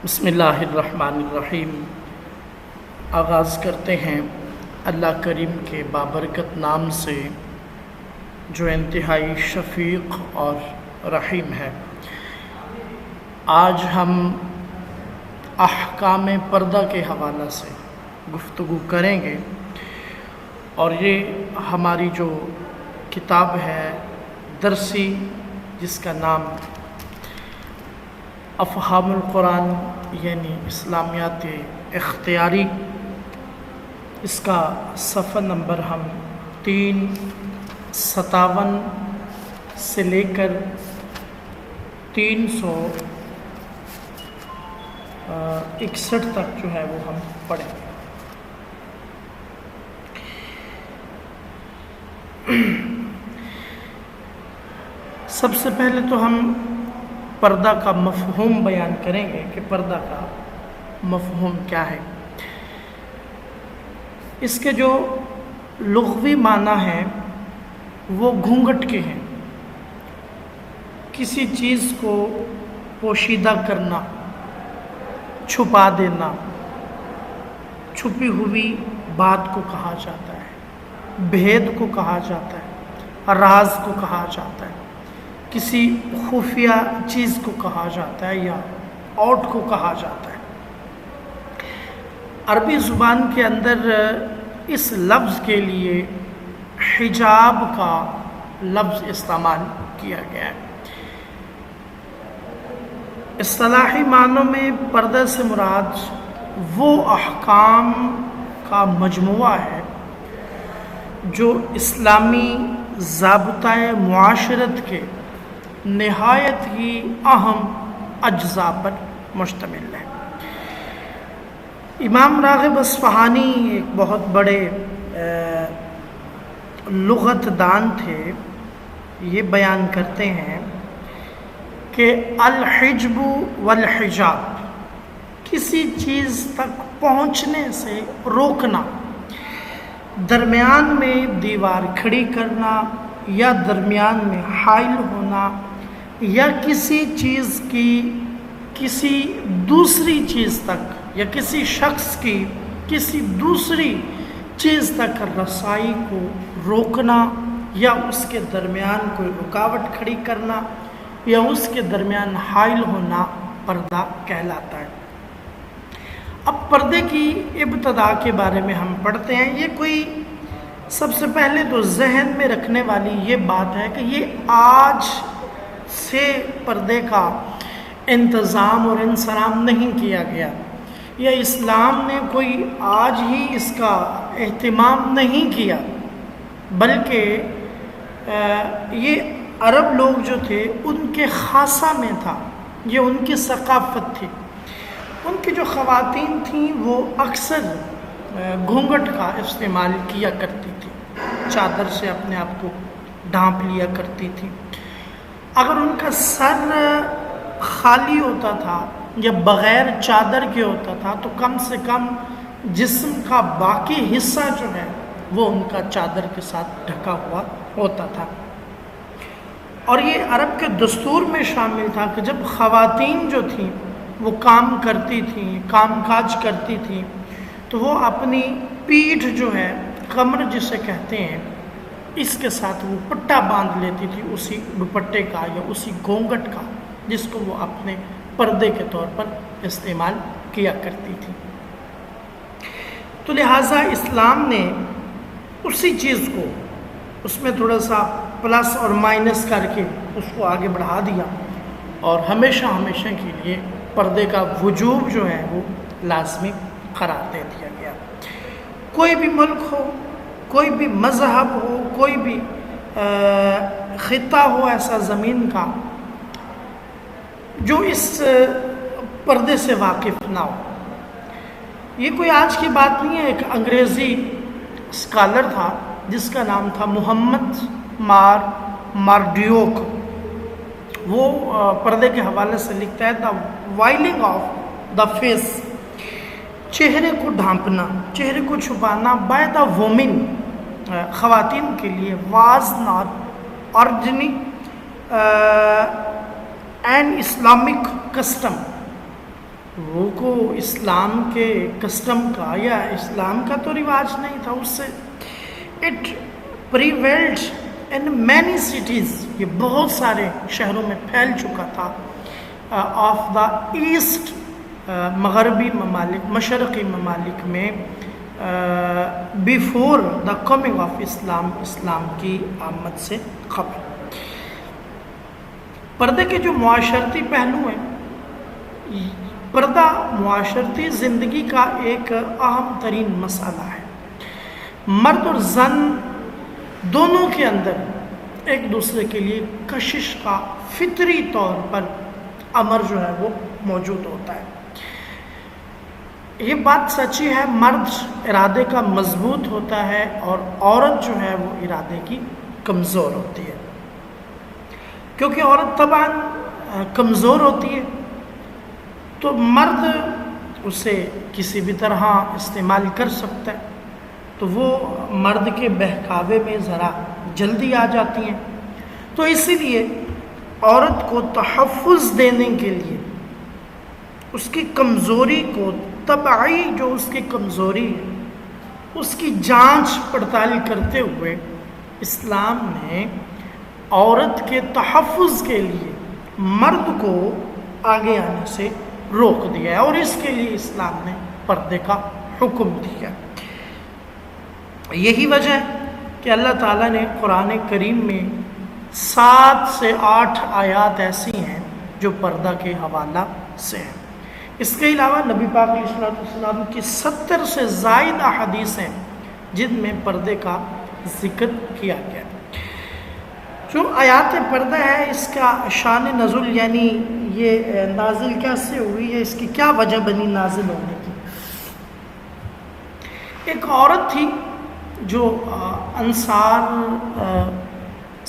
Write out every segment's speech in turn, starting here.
بسم اللہ الرحمن الرحیم۔ آغاز کرتے ہیں اللہ کریم کے بابرکت نام سے جو انتہائی شفیق اور رحیم ہے۔ آج ہم احکام پردہ کے حوالہ سے گفتگو کریں گے، اور یہ ہماری جو کتاب ہے درسی جس کا نام افہام القرآن یعنی اسلامیات اختیاری، اس کا صفحہ نمبر ہم 357 سے لے کر 361 تک جو ہے وہ ہم پڑھیں گے۔ سب سے پہلے تو ہم پردہ کا مفہوم بیان کریں گے کہ پردہ کا مفہوم کیا ہے۔ اس کے جو لغوی معنی ہیں وہ گھونگھٹ کے ہیں، کسی چیز کو پوشیدہ کرنا، چھپا دینا، چھپی ہوئی بات کو کہا جاتا ہے، بھید کو کہا جاتا ہے، راز کو کہا جاتا ہے، کسی خفیہ چیز کو کہا جاتا ہے یا آؤٹ کو کہا جاتا ہے۔ عربی زبان کے اندر اس لفظ کے لیے حجاب کا لفظ استعمال کیا گیا ہے۔ اصطلاحی معنوں میں پردہ سے مراد وہ احکام کا مجموعہ ہے جو اسلامی ضابطۂ معاشرت کے نہایت ہی اہم اجزاء پر مشتمل ہے۔ امام راغب اصفہانی ایک بہت بڑے لغت دان تھے، یہ بیان کرتے ہیں کہ الحجب والحجاب، کسی چیز تک پہنچنے سے روکنا، درمیان میں دیوار کھڑی کرنا یا درمیان میں حائل ہونا، یا کسی چیز کی کسی دوسری چیز تک یا کسی شخص کی کسی دوسری چیز تک رسائی کو روکنا، یا اس کے درمیان کوئی رکاوٹ کھڑی کرنا، یا اس کے درمیان حائل ہونا پردہ کہلاتا ہے۔ اب پردے کی ابتدا کے بارے میں ہم پڑھتے ہیں۔ یہ کوئی سب سے پہلے تو ذہن میں رکھنے والی یہ بات ہے کہ یہ آج سے پردے کا انتظام اور انصرام نہیں کیا گیا، یا اسلام نے کوئی آج ہی اس کا اہتمام نہیں کیا، بلکہ یہ عرب لوگ جو تھے ان کے خاصہ میں تھا، یہ ان کی ثقافت تھی۔ ان کی جو خواتین تھیں وہ اکثر گھونگھٹ کا استعمال کیا کرتی تھی، چادر سے اپنے آپ کو ڈھانپ لیا کرتی تھی۔ اگر ان کا سر خالی ہوتا تھا یا بغیر چادر کے ہوتا تھا تو کم سے کم جسم کا باقی حصہ جو ہے وہ ان کا چادر کے ساتھ ڈھکا ہوا ہوتا تھا۔ اور یہ عرب کے دستور میں شامل تھا کہ جب خواتین جو تھیں وہ کام کرتی تھیں، کام کاج کرتی تھیں، تو وہ اپنی پیٹھ جو ہے، کمر جسے کہتے ہیں، اس کے ساتھ وہ پٹا باندھ لیتی تھی، اسی دوپٹے کا یا اسی گھونگھٹ کا، جس کو وہ اپنے پردے کے طور پر استعمال کیا کرتی تھی۔ تو لہٰذا اسلام نے اسی چیز کو اس میں تھوڑا سا پلس اور مائنس کر کے اس کو آگے بڑھا دیا، اور ہمیشہ ہمیشہ کے لیے پردے کا وجوب جو ہے وہ لازمی قرار دے دیا گیا۔ کوئی بھی ملک ہو، کوئی بھی مذہب ہو، کوئی بھی خطہ ہو ایسا زمین کا جو اس پردے سے واقف نہ ہو۔ یہ کوئی آج کی بات نہیں ہے۔ ایک انگریزی اسکالر تھا جس کا نام تھا محمد مارڈیوک، وہ پردے کے حوالے سے لکھتا ہے دا وائلنگ آف دا فیس، چہرے کو ڈھانپنا، چہرے کو چھپانا، بائی دا وومن، خواتین کے لیے، was not ordinary an Islamic custom وہ کو اسلام کے کسٹم کا یا اسلام کا تو رواج نہیں تھا، اس سے it prevailed in many cities, یہ بہت سارے شہروں میں پھیل چکا تھا آف دا ایسٹ، مغربی ممالک، مشرقی ممالک میں بیفور دا کمنگ آف اسلام، اسلام کی آمد سے قبل۔ پردے کے جو معاشرتی پہلو ہیں، پردہ معاشرتی زندگی کا ایک اہم ترین مسئلہ ہے۔ مرد اور زن دونوں کے اندر ایک دوسرے کے لیے کشش کا فطری طور پر امر جو ہے وہ موجود ہوتا ہے۔ یہ بات سچی ہے، مرد ارادے کا مضبوط ہوتا ہے اور عورت جو ہے وہ ارادے کی کمزور ہوتی ہے، کیونکہ عورت طبعاً کمزور ہوتی ہے تو مرد اسے کسی بھی طرح استعمال کر سکتا ہے، تو وہ مرد کے بہکاوے میں ذرا جلدی آ جاتی ہیں۔ تو اسی لیے عورت کو تحفظ دینے کے لیے اس کی کمزوری کو، طبعی جو اس کی کمزوری ہے، اس کی جانچ پڑتال کرتے ہوئے اسلام نے عورت کے تحفظ کے لیے مرد کو آگے آنے سے روک دیا ہے، اور اس کے لیے اسلام نے پردے کا حکم دیا۔ یہی وجہ ہے کہ اللہ تعالیٰ نے قرآن کریم میں 7 سے 8 آیات ایسی ہیں جو پردہ کے حوالہ سے ہیں۔ اس کے علاوہ نبی پاک علیہ السلام کی 70 سے زائد احادیث ہیں جن میں پردے کا ذکر کیا گیا۔ جو آیات پردہ ہے، اس کا شان نزول یعنی یہ نازل کیسے ہوئی ہے، اس کی کیا وجہ بنی نازل ہونے کی۔ ایک عورت تھی جو انصار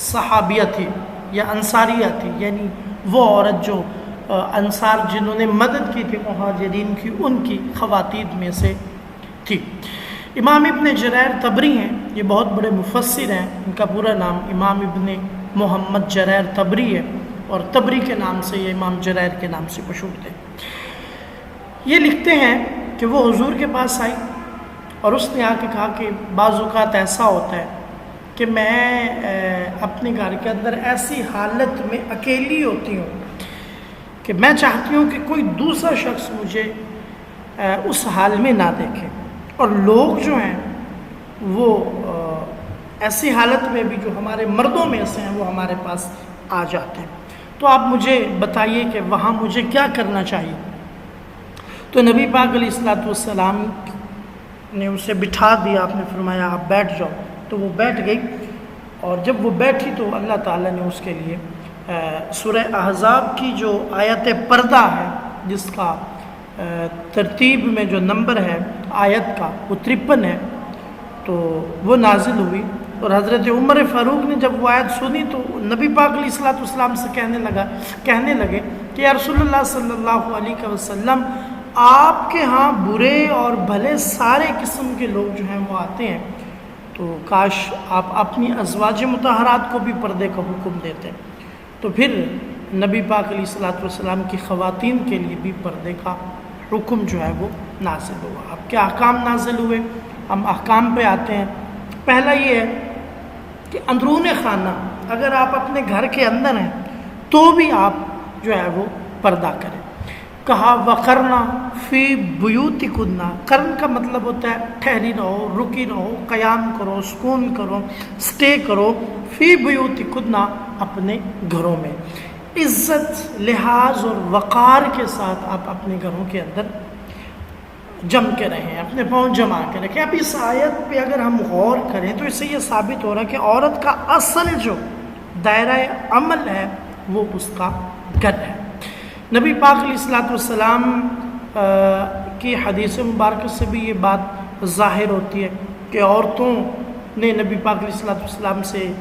صحابیہ تھی یا انصاریہ تھی، یعنی وہ عورت جو انصار جنہوں نے مدد کی تھی مہاجرین کی، ان کی خواتین میں سے تھی۔ امام ابن جریر طبری ہیں، یہ بہت بڑے مفسر ہیں، ان کا پورا نام امام ابن محمد جریر طبری ہے، اور طبری کے نام سے یہ امام جریر کے نام سے مشہور تھے۔ یہ لکھتے ہیں کہ وہ حضور کے پاس آئی اور اس نے آ کے کہا کہ بعض اوقات ایسا ہوتا ہے کہ میں اپنے گھر کے اندر ایسی حالت میں اکیلی ہوتی ہوں کہ میں چاہتی ہوں کہ کوئی دوسرا شخص مجھے اس حال میں نہ دیکھے، اور لوگ جو ہیں وہ ایسی حالت میں بھی جو ہمارے مردوں میں سے ہیں وہ ہمارے پاس آ جاتے ہیں، تو آپ مجھے بتائیے کہ وہاں مجھے کیا کرنا چاہیے۔ تو نبی پاک علیہ السلام نے اسے بٹھا دیا، آپ نے فرمایا آپ بیٹھ جاؤ، تو وہ بیٹھ گئی، اور جب وہ بیٹھی تو اللہ تعالیٰ نے اس کے لیے سورہ احزاب کی جو آیت پردہ ہے، جس کا ترتیب میں جو نمبر ہے آیت کا وہ 53 ہے، تو وہ نازل ہوئی۔ اور حضرت عمر فاروق نے جب وہ آیت سنی تو نبی پاک علیہ السلام سے کہنے لگے کہ یا رسول اللہ صلی اللہ علیہ وسلم، آپ کے ہاں برے اور بھلے سارے قسم کے لوگ جو ہیں وہ آتے ہیں، تو کاش آپ اپنی ازواج مطہرات کو بھی پردے کا حکم دیتے۔ تو پھر نبی پاک علیہ السلام کی خواتین کے لیے بھی پردے کا حکم جو ہے وہ نازل ہوا۔ اب کیا احکام نازل ہوئے، ہم احکام پہ آتے ہیں۔ پہلا یہ ہے کہ اندرون خانہ اگر آپ اپنے گھر کے اندر ہیں تو بھی آپ جو ہے وہ پردہ کریں۔ کہا وقرنا فی بیوتکن، قرن کا مطلب ہوتا ہے ٹھہری رہو، رکی رہو، قیام کرو، سکون کرو، سٹے کرو، فی بیوتکن اپنے گھروں میں، عزت لحاظ اور وقار کے ساتھ آپ اپنے گھروں کے اندر جم کے رہیں، اپنے پاؤں جما کے رکھیں۔ اب اس آیت پہ اگر ہم غور کریں تو اس سے یہ ثابت ہو رہا ہے کہ عورت کا اصل جو دائرہ عمل ہے وہ اس کا گھر ہے۔ نبی پاک علیہ السلام کی حدیث مبارکہ سے بھی یہ بات ظاہر ہوتی ہے کہ عورتوں نے نبی پاک علیہ السلام سے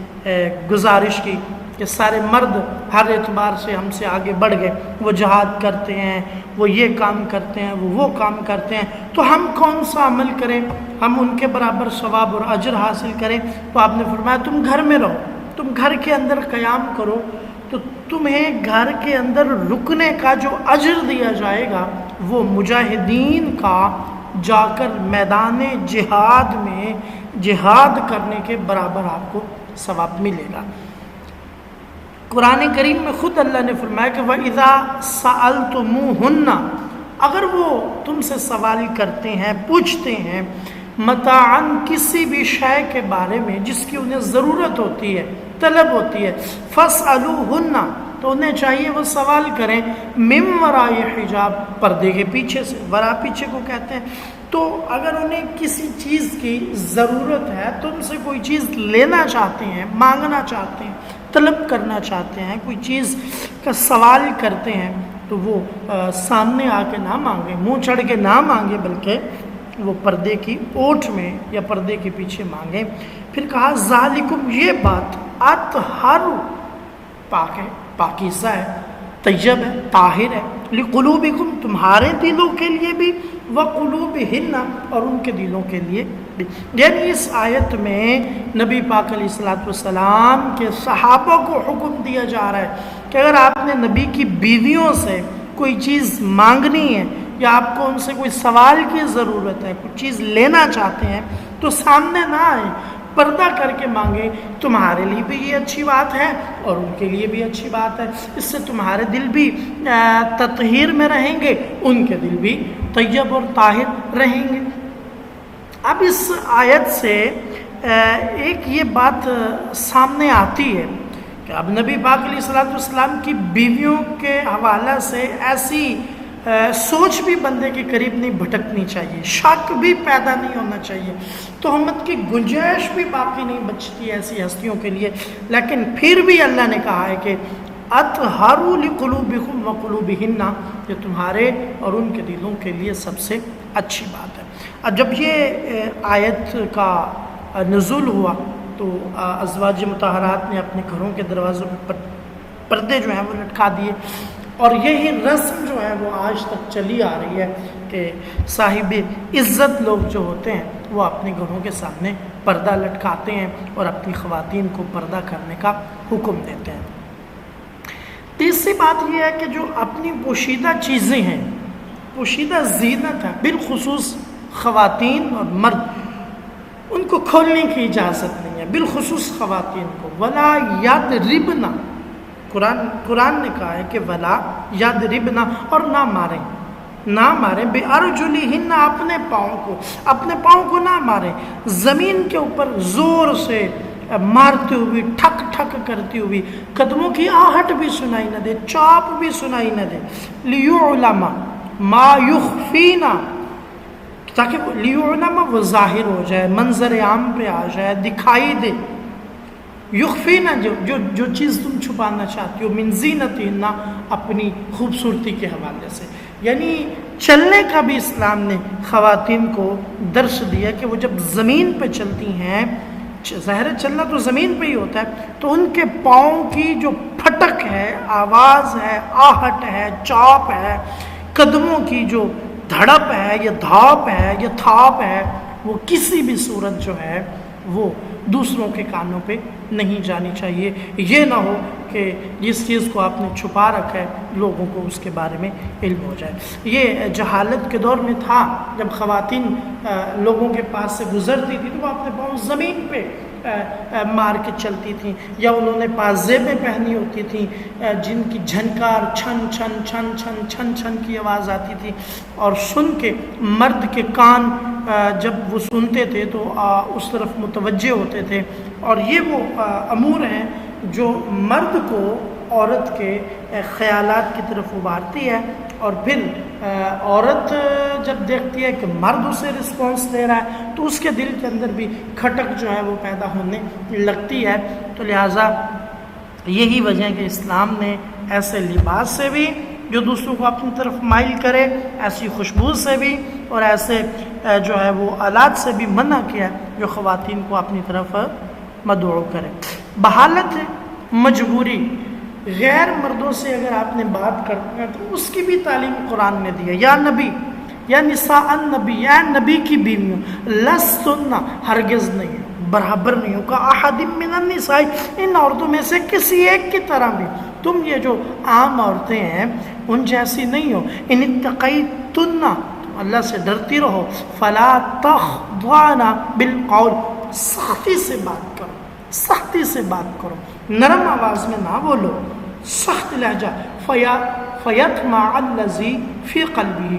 گزارش کی کہ سارے مرد ہر اعتبار سے ہم سے آگے بڑھ گئے، وہ جہاد کرتے ہیں، وہ یہ کام کرتے ہیں، وہ کام کرتے ہیں، تو ہم کون سا عمل کریں ہم ان کے برابر ثواب اور اجر حاصل کریں؟ تو آپ نے فرمایا تم گھر میں رہو، تم گھر کے اندر قیام کرو، تو تمہیں گھر کے اندر رکنے کا جو اجر دیا جائے گا وہ مجاہدین کا جا کر میدان جہاد میں جہاد کرنے کے برابر آپ کو ثواب ملے گا۔ قرآن کریم میں خود اللہ نے فرمایا کہ وَإِذَا سَأَلْتُمُوهُنَّ، اگر وہ تم سے سوال کرتے ہیں، پوچھتے ہیں متاعن کسی بھی شے کے بارے میں جس کی انہیں ضرورت ہوتی ہے، طلب ہوتی ہے، فَاسْأَلُوهُنَّ، تو انہیں چاہیے وہ سوال کریں مِن وَرَاءِ حجاب، پردے کے پیچھے سے، ورا پیچھے کو کہتے ہیں۔ تو اگر انہیں کسی چیز کی ضرورت ہے، تم سے کوئی چیز لینا چاہتے ہیں، مانگنا چاہتے ہیں، طلب کرنا چاہتے ہیں، کوئی چیز کا سوال کرتے ہیں، تو وہ سامنے آ کے نہ مانگے، منہ چڑھ کے نہ مانگے، بلکہ وہ پردے کی اوٹ میں یا پردے کے پیچھے مانگیں۔ پھر کہا ذالکم، یہ بات اطہر، پاک ہے، پاکیزہ ہے، طیب ہے، طاہر ہے، لقلوبکم، تمہارے دلوں کے لیے بھی، وقلوبہن، اور ان کے دلوں کے لیے بھی۔ یعنی اس آیت میں نبی پاک علیہ السلام کے صحابہ کو حکم دیا جا رہا ہے کہ اگر آپ نے نبی کی بیویوں سے کوئی چیز مانگنی ہے یا آپ کو ان سے کوئی سوال کی ضرورت ہے، کوئی چیز لینا چاہتے ہیں، تو سامنے نہ آئیں، پردہ کر کے مانگیں۔ تمہارے لیے بھی یہ اچھی بات ہے اور ان کے لیے بھی اچھی بات ہے، اس سے تمہارے دل بھی تطہیر میں رہیں گے، ان کے دل بھی طیب اور طاہر رہیں گے۔ اب اس آیت سے ایک یہ بات سامنے آتی ہے کہ اب نبی پاک علیہ السلام کی بیویوں کے حوالہ سے ایسی سوچ بھی بندے کے قریب نہیں بھٹکنی چاہیے، شک بھی پیدا نہیں ہونا چاہیے، تہمت کی گنجائش بھی باقی نہیں بچتی ایسی ہستیوں کے لیے۔ لیکن پھر بھی اللہ نے کہا ہے کہ اطہروا لقلوبکم وقلوبہن، یہ تمہارے اور ان کے دلوں کے لیے سب سے اچھی بات ہے۔ اب جب یہ آیت کا نزول ہوا تو ازواج مطہرات نے اپنے گھروں کے دروازوں پر پردے جو ہیں وہ لٹکا دیے، اور یہی رسم جو ہے وہ آج تک چلی آ رہی ہے کہ صاحب عزت لوگ جو ہوتے ہیں وہ اپنے گھروں کے سامنے پردہ لٹکاتے ہیں اور اپنی خواتین کو پردہ کرنے کا حکم دیتے ہیں۔ تیسری بات یہ ہے کہ جو اپنی پوشیدہ چیزیں ہیں، پوشیدہ زینت ہے، بالخصوص خواتین اور مرد، ان کو کھولنے کی اجازت نہیں ہے، بالخصوص خواتین کو۔ ولا یضربن، قرآن نے کہا ہے کہ ولا یضربن، اور نہ ماریں، نہ ماریں بِأَرْجُلِهِنَّ، اپنے پاؤں کو نہ ماریں، زمین کے اوپر زور سے مارتے ہوئے، ٹھک ٹھک کرتی ہوئی، قدموں کی آہٹ بھی سنائی نہ دے، چاپ بھی سنائی نہ دے۔ لِيُعْلَمَ مَا يُخْفِينَ، تاکہ لِيُعْلَمَ وہ ظاہر ہو جائے، منظر عام پہ آ جائے، دکھائی دے۔ یخفینا، جو چیز تم چھپانا چاہتی ہو، من زینتہن، اپنی خوبصورتی کے حوالے سے۔ یعنی چلنے کا بھی اسلام نے خواتین کو درس دیا کہ وہ جب زمین پہ چلتی ہیں، ظاہر چلنا تو زمین پہ ہی ہوتا ہے، تو ان کے پاؤں کی جو پھٹک ہے، آواز ہے، آہٹ ہے، چاپ ہے، قدموں کی جو دھڑپ ہے، یا دھاپ ہے، یا تھاپ ہے، وہ کسی بھی صورت جو ہے وہ دوسروں کے کانوں پہ نہیں جانی چاہیے۔ یہ نہ ہو کہ جس چیز کو آپ نے چھپا رکھا ہے لوگوں کو اس کے بارے میں علم ہو جائے۔ یہ جہالت کے دور میں تھا، جب خواتین لوگوں کے پاس سے گزرتی تھی تو وہ اپنے پاؤں زمین پہ مار کے چلتی تھیں، یا انہوں نے پازیبیں پہنی ہوتی تھیں جن کی جھنکار چھن چھن چھن چھن چھن چھن کی آواز آتی تھی، اور سن کے مرد کے کان جب وہ سنتے تھے تو اس طرف متوجہ ہوتے تھے۔ اور یہ وہ امور ہیں جو مرد کو عورت کے خیالات کی طرف ابھارتی ہے، اور پھر عورت جب دیکھتی ہے کہ مرد اسے رسپانس دے رہا ہے تو اس کے دل کے اندر بھی کھٹک جو ہے وہ پیدا ہونے لگتی ہے۔ تو لہٰذا یہی وجہ ہے کہ اسلام نے ایسے لباس سے بھی جو دوسروں کو اپنی طرف مائل کرے، ایسی خوشبو سے بھی، اور ایسے جو ہے وہ آلات سے بھی منع کیا جو خواتین کو اپنی طرف مدعو کرے۔ بحالت مجبوری، غیر مردوں سے اگر آپ نے بات کرنا ہے تو اس کی بھی تعلیم قرآن نے دی ہے۔ یا نبی، یا نساء النبی، یا نبی کی بیویوں، لستن، ہرگز نہیں، برابر نہیں ہو کا احد من النساء، ان عورتوں میں سے کسی ایک کی طرح بھی تم یہ جو عام عورتیں ہیں ان جیسی نہیں ہو. ان اتقیتن، تم اللہ سے ڈرتی رہو. فلا تخضعن بالقول، سختی سے بات کرو، سختی سے بات کرو، نرم آواز میں نہ بولو، سخت لہجہ. فیطمع الذی فی قلبہ،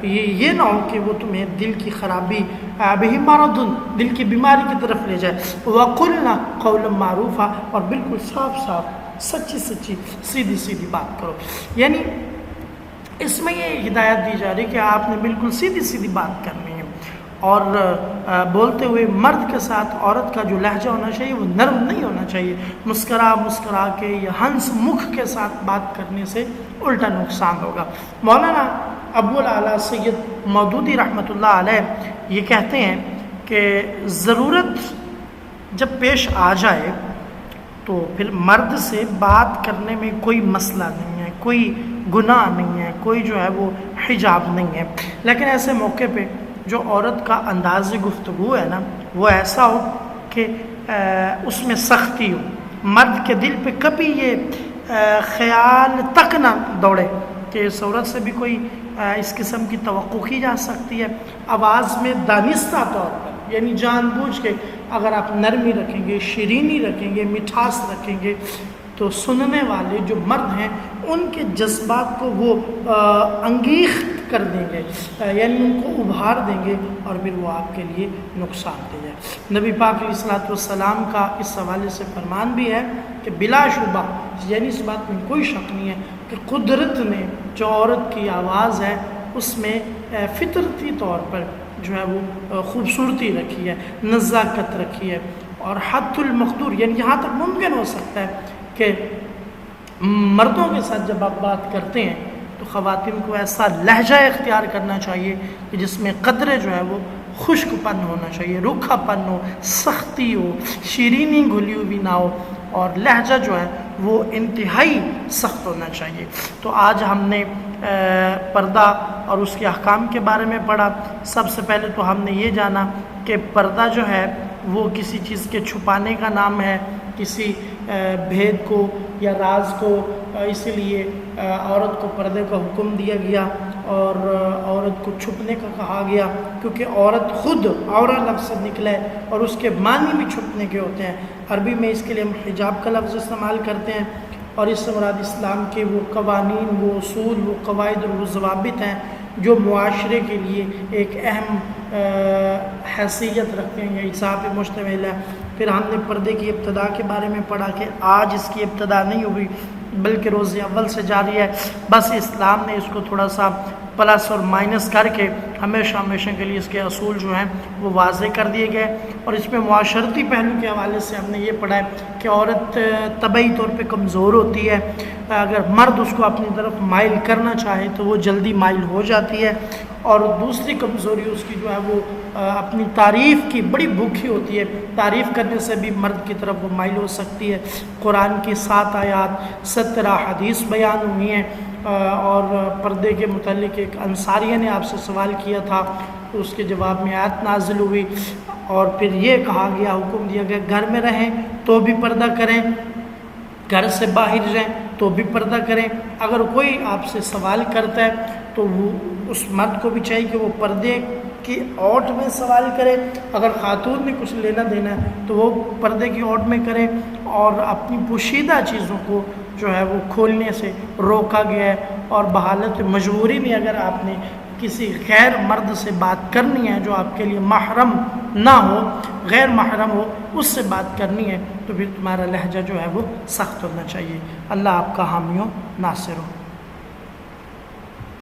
یہ نہ ہو کہ وہ تمہیں دل کی خرابی، بہ مرض، دل کی بیماری کی طرف لے جائے. وقلن قولا معروفا، اور بالکل صاف صاف سچی سچی سیدھی سیدھی بات کرو. یعنی اس میں یہ ہدایت دی جا رہی کہ آپ نے بالکل سیدھی سیدھی بات کرنی ہے، اور بولتے ہوئے مرد کے ساتھ عورت کا جو لہجہ ہونا چاہیے وہ نرم نہیں ہونا چاہیے. مسکرا مسکرا کے یا ہنس مکھ کے ساتھ بات کرنے سے الٹا نقصان ہوگا. مولانا ابو الاعلیٰ سید مودودی رحمۃ اللہ علیہ یہ کہتے ہیں کہ ضرورت جب پیش آ جائے تو پھر مرد سے بات کرنے میں کوئی مسئلہ نہیں ہے، کوئی گناہ نہیں ہے، کوئی جو ہے وہ حجاب نہیں ہے. لیکن ایسے موقع پہ جو عورت کا انداز گفتگو ہے نا وہ ایسا ہو کہ اس میں سختی ہو، مرد کے دل پہ کبھی یہ خیال تک نہ دوڑے کہ اس عورت سے بھی کوئی اس قسم کی توقع کی جا سکتی ہے. آواز میں دانستہ طور پر، یعنی جان بوجھ کے اگر آپ نرمی رکھیں گے، شیرینی رکھیں گے، مٹھاس رکھیں گے تو سننے والے جو مرد ہیں ان کے جذبات کو وہ انگیخت کر دیں گے، یعنی ان کو ابھار دیں گے اور پھر وہ آپ کے لیے نقصان دے جائے. نبی پاک علیہ الصلوۃ والسلام کا اس حوالے سے فرمان بھی ہے کہ بلا شبہ، یعنی اس بات میں کوئی شک نہیں ہے کہ قدرت نے جو عورت کی آواز ہے اس میں فطرتی طور پر جو ہے وہ خوبصورتی رکھی ہے، نزاکت رکھی ہے، اور حد المقدور، یعنی یہاں تک ممکن ہو سکتا ہے کہ مردوں کے ساتھ جب آپ بات کرتے ہیں تو خواتین کو ایسا لہجہ اختیار کرنا چاہیے کہ جس میں قدرے جو ہے وہ خشک پن ہونا چاہیے، روکھا پن ہو، سختی ہو، شیرینی گھلی ہوئی نہ ہو، اور لہجہ جو ہے وہ انتہائی سخت ہونا چاہیے. تو آج ہم نے پردہ اور اس کے احکام کے بارے میں پڑھا. سب سے پہلے تو ہم نے یہ جانا کہ پردہ جو ہے وہ کسی چیز کے چھپانے کا نام ہے، کسی بھید کو یا راز کو، اسی لیے عورت کو پردے کا حکم دیا گیا اور عورت کو چھپنے کا کہا گیا، کیونکہ عورت خود عورہ لفظ سے نکلے اور اس کے معنی بھی چھپنے کے ہوتے ہیں. عربی میں اس کے لیے ہم حجاب کا لفظ استعمال کرتے ہیں، اور اس سے مراد اسلام کے وہ قوانین، وہ اصول، وہ قواعد اور وہ ضوابط ہیں جو معاشرے کے لیے ایک اہم حیثیت رکھتے ہیں یا حساب پہ مشتمل ہے. پھر ہم نے پردے کی ابتدا کے بارے میں پڑھا کہ آج اس کی ابتدا نہیں ہوئی بلکہ روز اول سے جاری ہے، بس اسلام نے اس کو تھوڑا سا پلس اور مائنس کر کے ہمیشہ ہمیشہ کے لیے اس کے اصول جو ہیں وہ واضح کر دیے گئے. اور اس میں معاشرتی پہلو کے حوالے سے ہم نے یہ پڑھا ہے کہ عورت طبعی طور پہ کمزور ہوتی ہے، اگر مرد اس کو اپنی طرف مائل کرنا چاہے تو وہ جلدی مائل ہو جاتی ہے. اور دوسری کمزوری اس کی جو ہے وہ اپنی تعریف کی بڑی بھوکی ہوتی ہے، تعریف کرنے سے بھی مرد کی طرف وہ مائل ہو سکتی ہے. قرآن کی 7 آیات 17 حدیث بیان ہوئی ہیں، اور پردے کے متعلق ایک انصاریہ نے آپ سے سوال کیا تھا تو اس کے جواب میں آیت نازل ہوئی، اور پھر یہ کہا گیا، حکم دیا گیا گھر میں رہیں تو بھی پردہ کریں، گھر سے باہر جائیں تو بھی پردہ کریں. اگر کوئی آپ سے سوال کرتا ہے تو وہ اس مرد کو بھی چاہیے کہ وہ پردے کی اوٹ میں سوال کرے، اگر خاتون نے کچھ لینا دینا ہے تو وہ پردے کی اوٹ میں کرے، اور اپنی پوشیدہ چیزوں کو جو ہے وہ کھولنے سے روکا گیا ہے. اور بحالت مجبوری میں اگر آپ نے کسی غیر مرد سے بات کرنی ہے جو آپ کے لیے محرم نہ ہو، غیر محرم ہو، اس سے بات کرنی ہے تو پھر تمہارا لہجہ جو ہے وہ سخت ہونا چاہیے. اللہ آپ کا حامی و ناصر ہو.